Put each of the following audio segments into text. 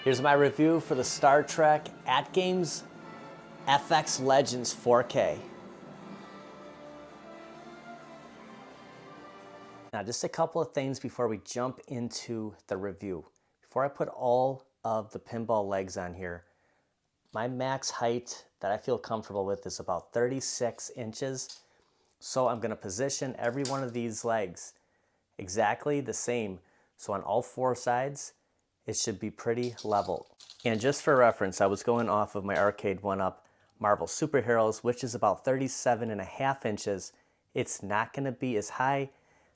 Here's my review for the Star Trek AtGames FX Legends 4K. Now, just a couple of things before we jump into the review. Before I put all of the pinball legs on here, my max height that I feel comfortable with is about 36 inches. So I'm going to position every one of these legs exactly the same. So on all four sides, it should be pretty level. And just for reference, I was going off of my arcade one-up Marvel Superheroes, which is about 37.5 inches. It's not going to be as high.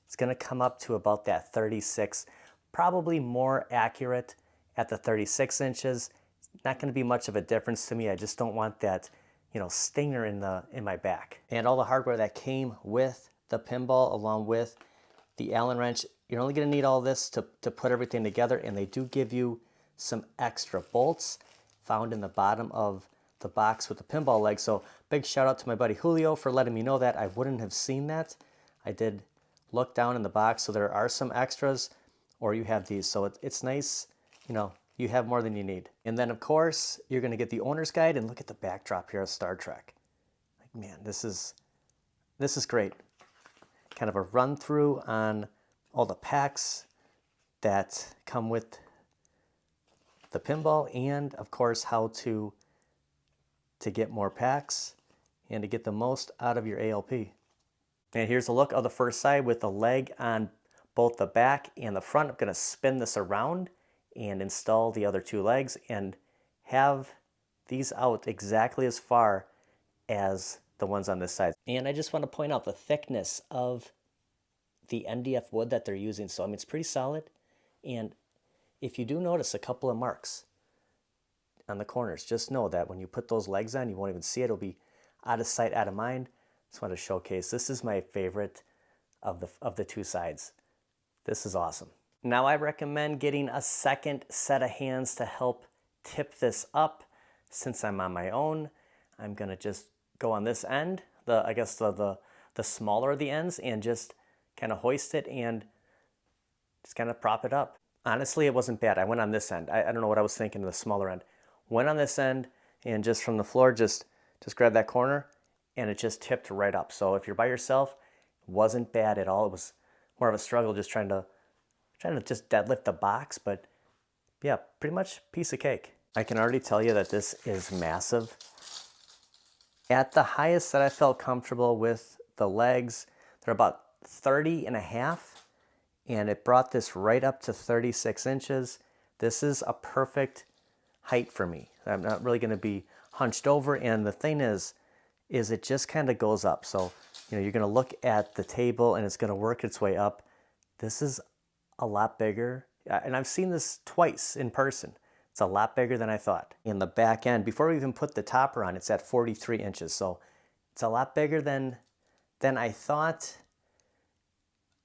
It's going to come up to about that 36, probably more accurate at the 36 inches. Not going to be much of a difference to me. I just don't want that, stinger in my back. And all the hardware that came with the pinball, along with the Allen wrench, you're only going to need all this to put everything together, and they do give you some extra bolts found in the bottom of the box with the pinball leg. So big shout out to my buddy Julio for letting me know that. I wouldn't have seen that. I did look down in the box, so there are some extras, or you have these. So it's nice, you have more than you need. And then of course, you're going to get the owner's guide, and look at the backdrop here of Star Trek. Like, man, this is great. Kind of a run through on all the packs that come with the pinball, and of course how to get more packs and to get the most out of your ALP. And here's a look of the first side with the leg on both the back and the front. I'm going to spin this around and install the other two legs and have these out exactly as far as the ones on this side. And I just want to point out the thickness of the MDF wood that they're using. So I mean, it's pretty solid. And if you do notice a couple of marks on the corners, just know that when you put those legs on, you won't even see it. It'll be out of sight, out of mind. Just want to showcase, this is my favorite of the two sides. This is awesome. Now I recommend getting a second set of hands to help tip this up. Since I'm on my own, I'm gonna just go on this end, the smaller of the ends, and just kind of hoist it and just kind of prop it up. Honestly, it wasn't bad. I went on this end. I don't know what I was thinking of the smaller end. Went on this end, and just from the floor, just grab that corner, and it just tipped right up. So if you're by yourself, it wasn't bad at all. It was more of a struggle just trying to just deadlift the box, but yeah, pretty much piece of cake. I can already tell you that this is massive. At the highest that I felt comfortable with the legs, they're about 30.5, and it brought this right up to 36 inches. This is a perfect height for me. I'm not really going to be hunched over, and the thing is it just kind of goes up. So, you're going to look at the table, and it's going to work its way up. This is a lot bigger, and I've seen this twice in person. It's a lot bigger than I thought. In the back end, before we even put the topper on, it's at 43 inches. So it's a lot bigger than I thought.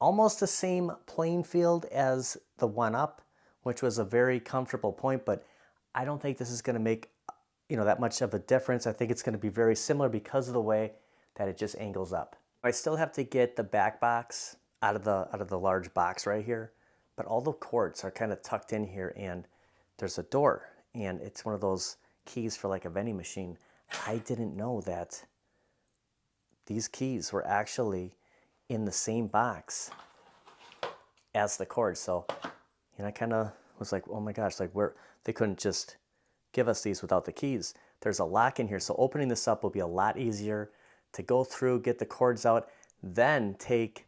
Almost the same playing field as the one up, which was a very comfortable point, but I don't think this is going to make that much of a difference. I think it's going to be very similar because of the way that it just angles up. I still have to get the back box out of the large box right here, but all the cords are kind of tucked in here, and there's a door, and it's one of those keys for like a vending machine. I didn't know that these keys were actually in the same box as the cord. So, I kind of was like, oh my gosh, like they couldn't just give us these without the keys. There's a lock in here, so opening this up will be a lot easier to go through, get the cords out, then take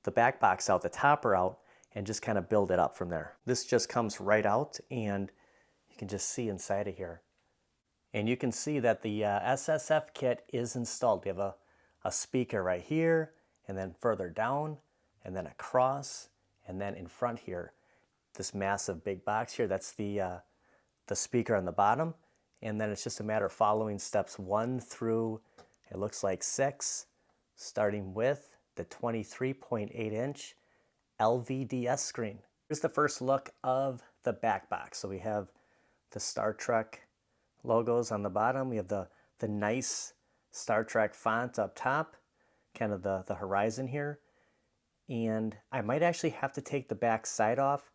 the back box out, the topper out, and just kind of build it up from there. This just comes right out, and you can just see inside of here. And you can see that the SSF kit is installed. We have a speaker right here, and then further down, and then across, and then in front here, this massive big box here, that's the speaker on the bottom. And then it's just a matter of following steps 1 through, it looks like 6, starting with the 23.8 inch LVDS screen. Here's the first look of the back box. So we have the Star Trek logos on the bottom. We have the nice Star Trek font up top, kind of the horizon here. And I might actually have to take the back side off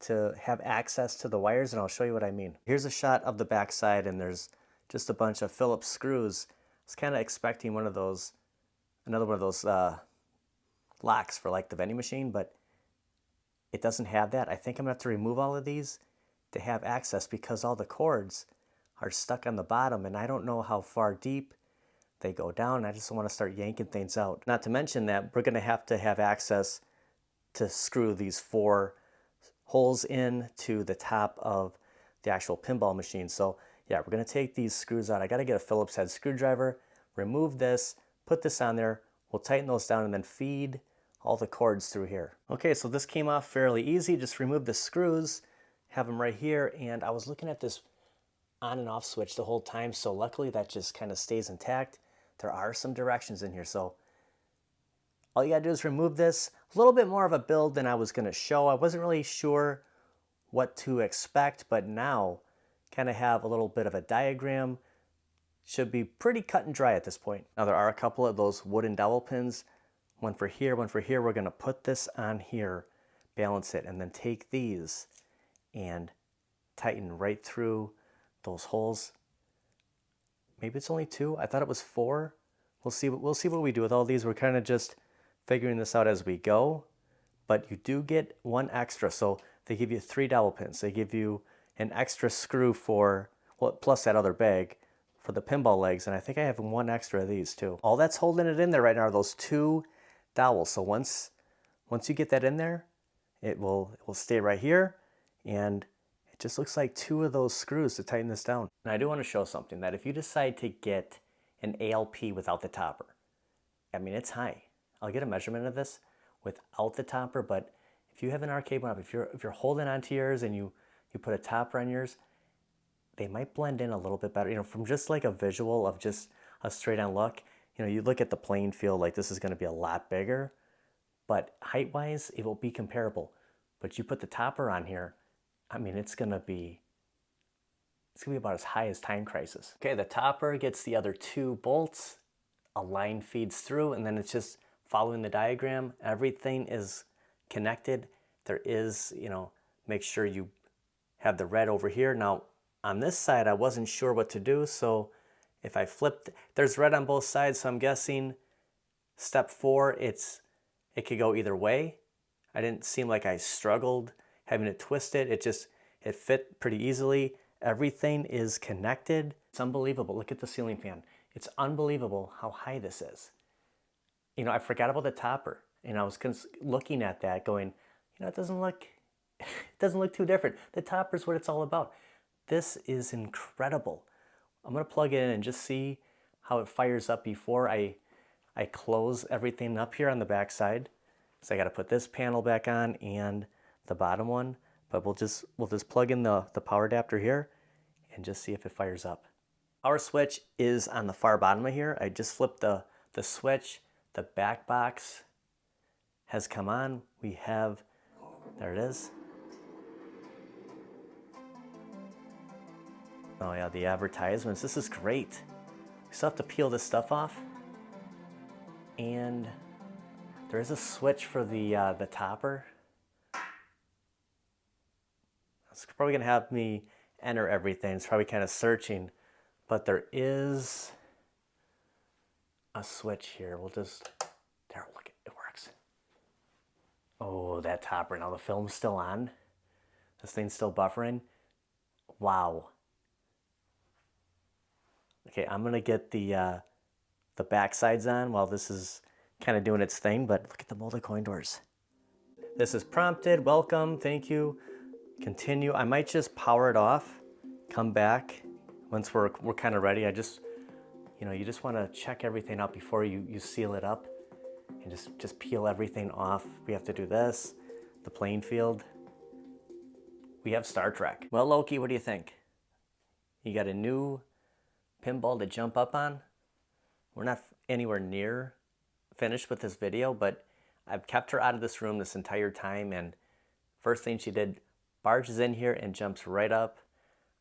to have access to the wires, and I'll show you what I mean. Here's a shot of the back side, and there's just a bunch of Phillips screws. I was kind of expecting one of those, another one of those locks for like the vending machine, but it doesn't have that. I think I'm gonna have to remove all of these to have access because all the cords are stuck on the bottom, and I don't know how far deep they go down. I just want to start yanking things out. Not to mention that we're gonna have to have access to screw these 4 holes in to the top of the actual pinball machine. So yeah, we're gonna take these screws out. I gotta get a Phillips head screwdriver, remove this, put this on there, we'll tighten those down and then feed all the cords through here. Okay, so this came off fairly easy. Just remove the screws, have them right here, and I was looking at this on and off switch the whole time, so luckily that just kind of stays intact. There are some directions in here, so all you gotta do is remove this. A little bit more of a build than I was gonna show. I wasn't really sure what to expect, but now kind of have a little bit of a diagram. Should be pretty cut and dry at this point. Now there are a couple of those wooden dowel pins, one for here, one for here. We're gonna put this on here, balance it, and then take these and tighten right through those holes. Maybe it's only 2. I thought it was 4. We'll see what we do with all these. We're kind of just figuring this out as we go, but you do get 1 extra. So they give you 3 dowel pins. They give you an extra screw for, well, plus that other bag for the pinball legs, and I think I have 1 extra of these too. All that's holding it in there right now are those 2 dowels. So once you get that in there, it will stay right here, and it just looks like 2 of those screws to tighten this down. And I do want to show something, that if you decide to get an ALP without the topper, I mean, it's high. I'll get a measurement of this without the topper, but if you have an arcade one up, if you're holding onto yours and you put a topper on yours, they might blend in a little bit better. You know, from just like a visual of just a straight on look, you know, you look at the playing field like this is going to be a lot bigger, but height wise, it will be comparable. But you put the topper on here, I mean, it's going to be about as high as Time Crisis. Okay, the topper gets the other 2 bolts, a line feeds through, and then it's just following the diagram. Everything is connected. There is, you know, make sure you have the red over here. Now, on this side, I wasn't sure what to do, so if I flipped, there's red on both sides, so I'm guessing step 4, it could go either way. I didn't seem like I struggled having it twisted. It fit pretty easily. Everything is connected. It's unbelievable. Look at the ceiling fan. It's unbelievable how high this is. You know, I forgot about the topper, and I was looking at that going, you know, it doesn't look too different. The topper's what it's all about. This is incredible. I'm gonna plug it in and just see how it fires up before I close everything up here on the back side. So I gotta put this panel back on and the bottom one, but we'll just plug in the power adapter here and just see if it fires up. Our switch is on the far bottom of here. I just flipped the switch. The back box has come on. We have, there it is. Oh yeah, the advertisements. This is great. We still have to peel this stuff off. And there is a switch for the topper. It's probably gonna have me enter everything. It's probably kind of searching, but there is a switch here. We'll just, there, look, it works. Oh, that topper. Now the film's still on. This thing's still buffering. Wow. Okay, I'm gonna get the back sides on while this is kind of doing its thing, but look at the molded coin doors. This is prompted, welcome, thank you, continue. I might just power it off, come back once we're kind of ready. I just, you know, you just want to check everything out before you seal it up and just peel everything off. We have to do this, the playing field. We have Star Trek. Well, Loki, what do you think? You got a new pinball to jump up on? We're not anywhere near finished with this video, but I've kept her out of this room this entire time, and first thing she did, barges in here and jumps right up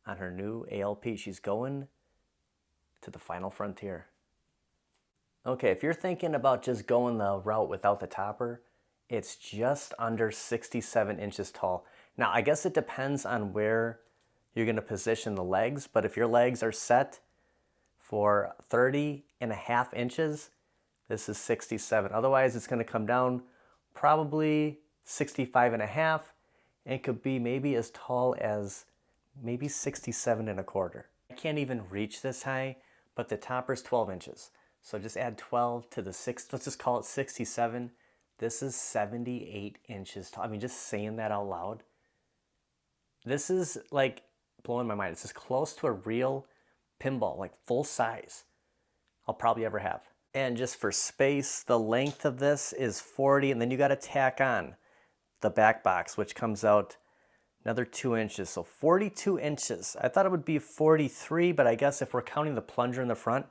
on her new ALP. She's going to the final frontier. Okay, if you're thinking about just going the route without the topper, it's just under 67 inches tall. Now, I guess it depends on where you're going to position the legs, but if your legs are set for 30.5 inches, this is 67. Otherwise, it's going to come down probably 65.5, and it could be maybe as tall as maybe 67.25. I can't even reach this high, but the topper's 12 inches. So just add 12 to the 6, let's just call it 67. This is 78 inches tall. I mean, just saying that out loud, this is like blowing my mind. It's as close to a real pinball, like full size, I'll probably ever have. And just for space, the length of this is 40, and then you got to tack on the back box, which comes out another 2 inches, so 42 inches. I thought it would be 43, but I guess if we're counting the plunger in the front,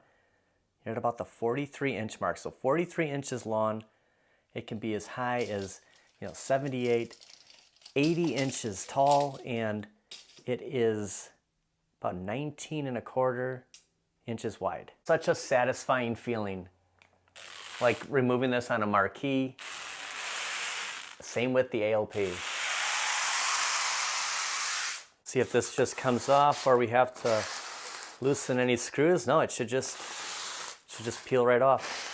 you're at about the 43-inch mark. So 43 inches long. It can be as high as 78, 80 inches tall, and it is about 19.25 inches wide. Such a satisfying feeling, like removing this on a marquee. Same with the ALP. See if this just comes off, or we have to loosen any screws. No, it should just peel right off.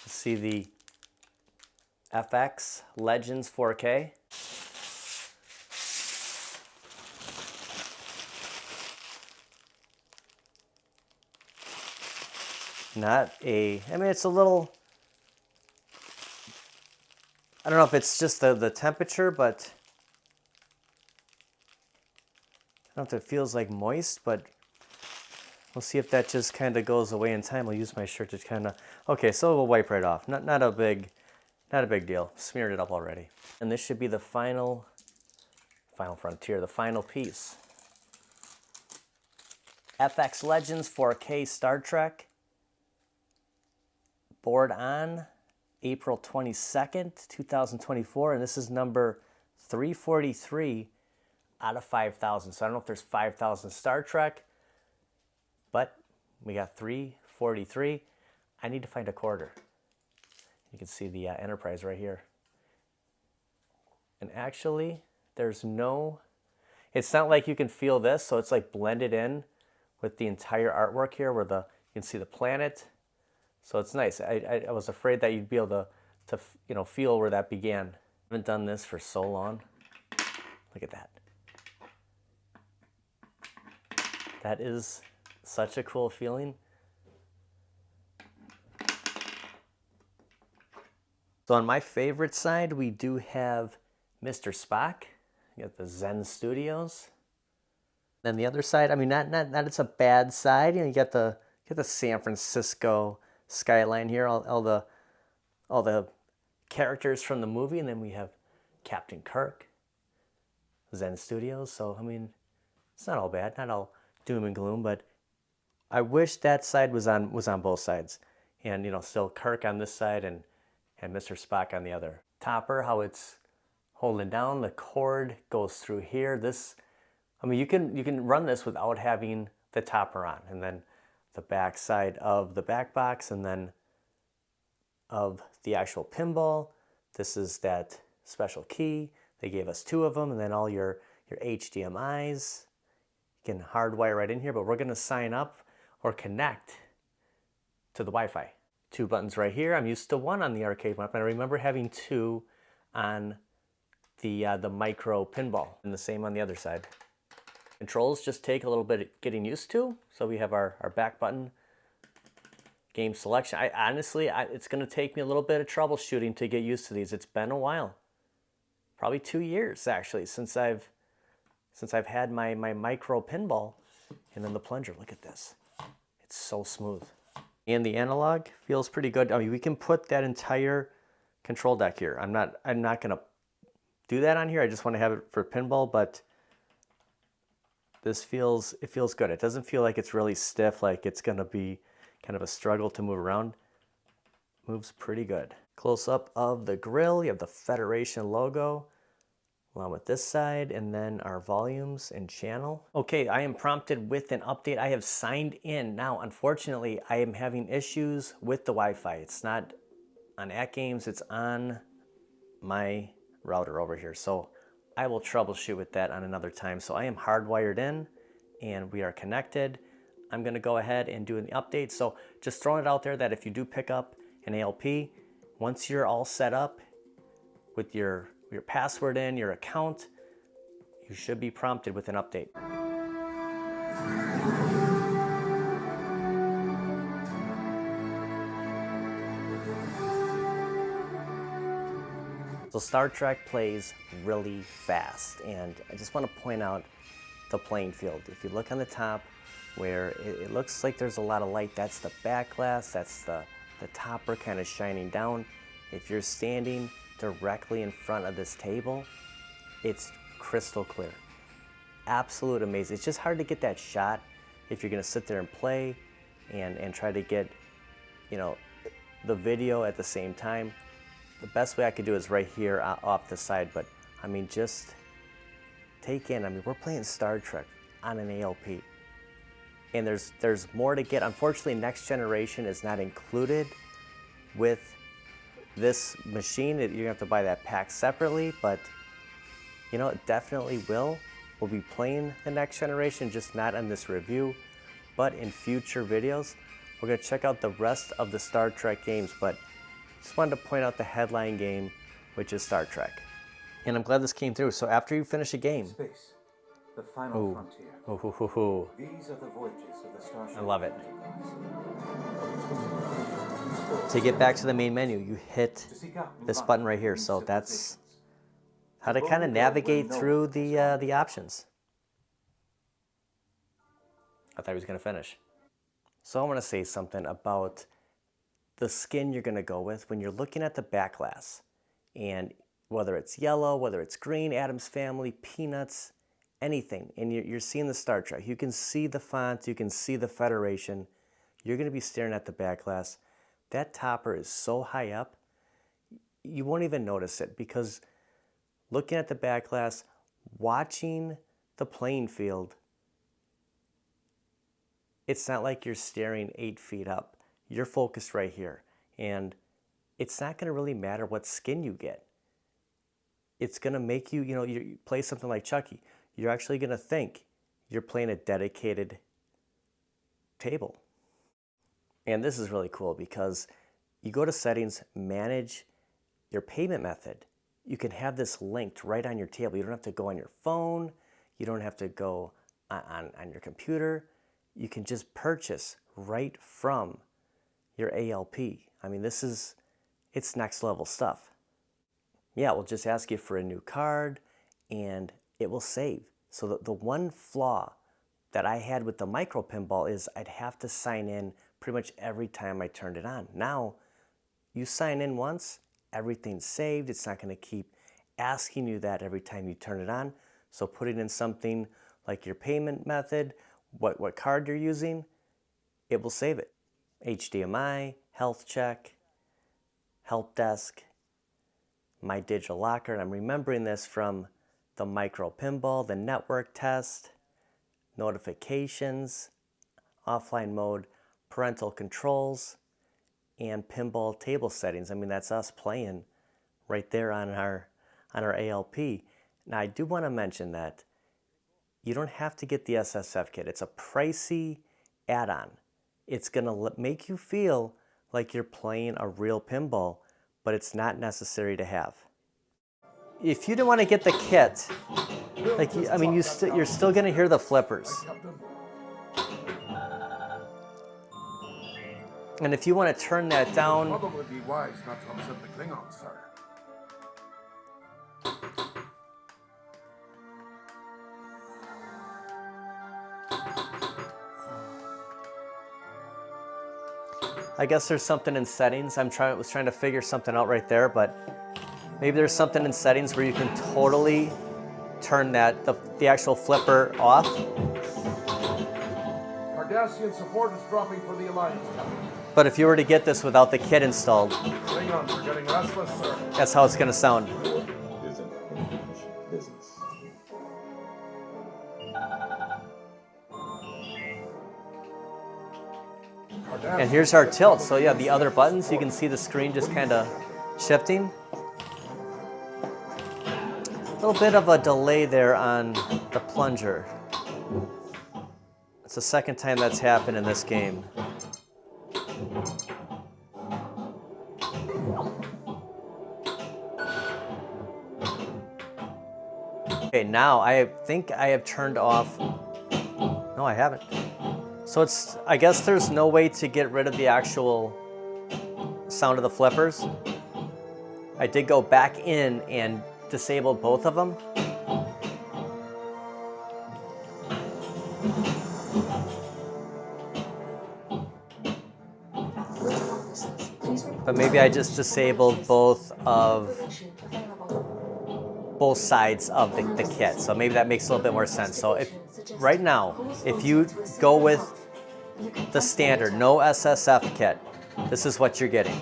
See the FX Legends 4K. I mean, it's a little, I don't know if it's just the temperature, but I don't know if it feels like moist, but we'll see if that just kind of goes away in time. I'll use my shirt to kind of, okay, so it will wipe right off. Not a big deal. Smeared it up already. And this should be the final frontier, the final piece. FX Legends 4K Star Trek. Board on April 22nd, 2024, and this is number 343 out of 5,000. So I don't know if there's 5,000 Star Trek, but we got 343. I need to find a quarter. You can see the Enterprise right here. And actually, there's no, it's not like you can feel this, so it's like blended in with the entire artwork here where you can see the planet. So it's nice. I was afraid that you'd be able to feel where that began. I haven't done this for so long. Look at that. That is such a cool feeling. So on my favorite side, we do have Mr. Spock. You got the Zen Studios. Then the other side, I mean, not it's a bad side. You got the San Francisco skyline here, all the characters from the movie, and then we have Captain Kirk, Zen Studios. So I mean, it's not all bad, not all doom and gloom, but I wish that side was on both sides, and still Kirk on this side and Mr. Spock on the other. Topper, how it's holding down, the cord goes through here. This, I mean, you can run this without having the topper on, and then the back side of the back box, and then of the actual pinball. This is that special key. They gave us 2 of them, and then all your HDMIs. You can hardwire right in here, but we're going to sign up or connect to the Wi-Fi. 2 buttons right here. I'm used to 1 on the arcade one, but I remember having 2 on the micro pinball, and the same on the other side. Controls just take a little bit of getting used to. So we have our back button, game selection. Honestly, it's going to take me a little bit of troubleshooting to get used to these. It's been a while, probably 2 years actually, since I've had my micro pinball. And then the plunger, look at this. It's so smooth. And the analog feels pretty good. I mean, we can put that entire control deck here. I'm not going to do that on here. I just want to have it for pinball, but it feels good. It doesn't feel like it's really stiff, like it's going to be kind of a struggle to move around. Moves pretty good. Close up of the grill. You have the Federation logo. along with this side, and then our volumes and channel. Okay, I am prompted with an update. I have signed in. Now, unfortunately, I am having issues with the Wi-Fi. It's not on AtGames, it's on my router over here. So I will troubleshoot with that on another time. So I am hardwired in and we are connected. I'm gonna go ahead and do an update. So just throwing it out there that if you do pick up an ALP, once you're all set up with your password in, your account, you should be prompted with an update. So Star Trek plays really fast, and I just want to point out the playing field. If you look on the top where it looks like there's a lot of light, that's the back glass, that's the topper kind of shining down. If you're standing directly in front of this table, it's crystal clear. Absolute amazing. It's just hard to get that shot if you're gonna sit there and play and try to get, you know, the video at the same time. The best way I could do is right here off the side, but I mean, just take in, I mean, we're playing Star Trek on an ALP. And there's more to get. Unfortunately, Next Generation is not included with this machine. You're gonna have to buy that pack separately, but you know, it definitely will. We'll be playing the Next Generation, just not on this review, but in future videos. We're gonna check out the rest of the Star Trek games, but just wanted to point out the headline game, which is Star Trek. And I'm glad this came through. So after you finish a game, Space, the final frontier. These are the voyages of the Starship. I love it. To get back to the main menu, you hit this button right here. So that's how to kind of navigate through the options. I thought he was going to finish. So I want to say something about the skin you're going to go with when you're looking at the back glass. And whether it's yellow, whether it's green, Addams Family, Peanuts, anything, and you're seeing the Star Trek. You can see the font, you can see the Federation. You're going to be staring at the back glass. That topper is so high up, you won't even notice it, because looking at the back glass, watching the playing field, it's not like you're staring 8 feet up. You're focused right here. And it's not going to really matter what skin you get. It's going to make you, you play something like Chucky. You're actually going to think you're playing a dedicated table. And this is really cool because you go to settings, manage your payment method. You can have this linked right on your table. You don't have to go on your phone. You don't have to go on your computer. You can just purchase right from your ALP. I mean, it's next level stuff. Yeah, it will just ask you for a new card and it will save. So the one flaw that I had with the micro pinball is I'd have to sign in pretty much every time I turned it on. Now, you sign in once, everything's saved. It's not going to keep asking you that every time you turn it on. So putting in something like your payment method, what card you're using, it will save it. HDMI, health check, help desk, my digital locker, and I'm remembering this from the micro pinball, the network test, notifications, offline mode, parental controls, and pinball table settings. I mean, that's us playing right there on our ALP. Now, I do want to mention that you don't have to get the SSF kit. It's a pricey add-on. It's going to make you feel like you're playing a real pinball, but it's not necessary to have. If you don't want to get the kit, you're still going to hear the flippers. And if you want to turn that down, it would probably be wise not to upset the Klingons, sir. I guess there's something in settings. I was trying to figure something out right there, but maybe there's something in settings where you can totally turn the actual flipper off. Cardassian support is dropping for the Alliance, Captain. But if you were to get this without the kit installed, Klingons are getting restless, sir. that's how it's going to sound. Isn't And here's our tilt. So yeah, the other buttons, you can see the screen just kind of shifting. A little bit of a delay there on the plunger. It's the second time that's happened in this game. Okay, now I think I have turned off. No, I haven't. So it's, I guess there's no way to get rid of the actual sound of the flippers. I did go back in and disable both of them. But maybe I just disabled both sides of the kit. So maybe that makes a little bit more sense. So if right now, if you go with the standard, no SSF kit, this is what you're getting.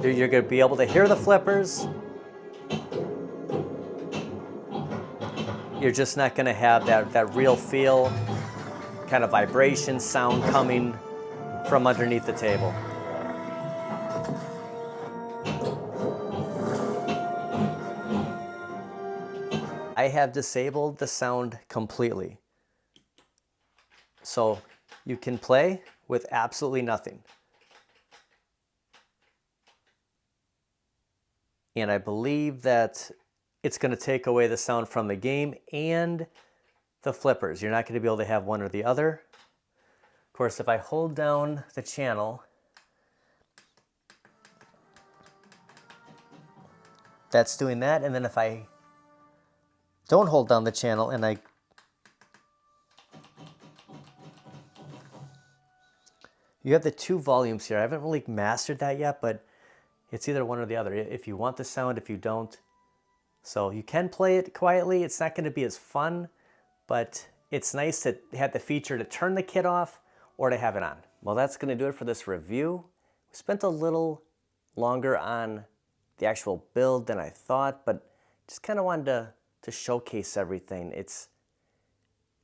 You're going to be able to hear the flippers. You're just not going to have that real feel, kind of vibration sound coming from underneath the table. I have disabled the sound completely. So you can play with absolutely nothing. And I believe that it's going to take away the sound from the game and the flippers. You're not going to be able to have one or the other. Of course, if I hold down the channel, that's doing that. And then if I don't hold down the channel and you have the two volumes here. I haven't really mastered that yet, but it's either one or the other. If you want the sound, if you don't. So you can play it quietly. It's not going to be as fun, but it's nice to have the feature to turn the kit off or to have it on. Well, that's going to do it for this review. We spent a little longer on the actual build than I thought, but just kind of wanted to showcase everything.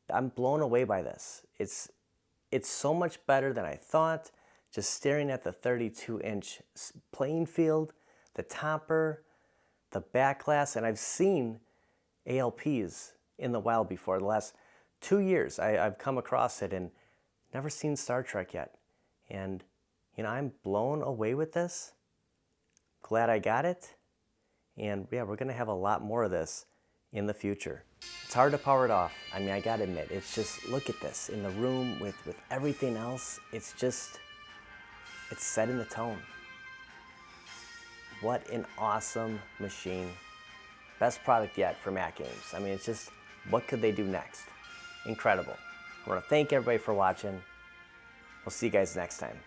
I'm blown away by this. It's so much better than I thought. Just staring at the 32-inch playing field, the topper, the back glass, and I've seen ALPs in the wild before. The last 2 years, I've come across it and never seen Star Trek yet. And, you know, I'm blown away with this. Glad I got it. And yeah, we're going to have a lot more of this in the future. It's hard to power it off. I mean, I got to admit, it's just, look at this in the room with everything else. It's just, it's setting the tone. What an awesome machine. Best product yet from AtGames. I mean, it's just, what could they do next? Incredible. I want to thank everybody for watching. We'll see you guys next time.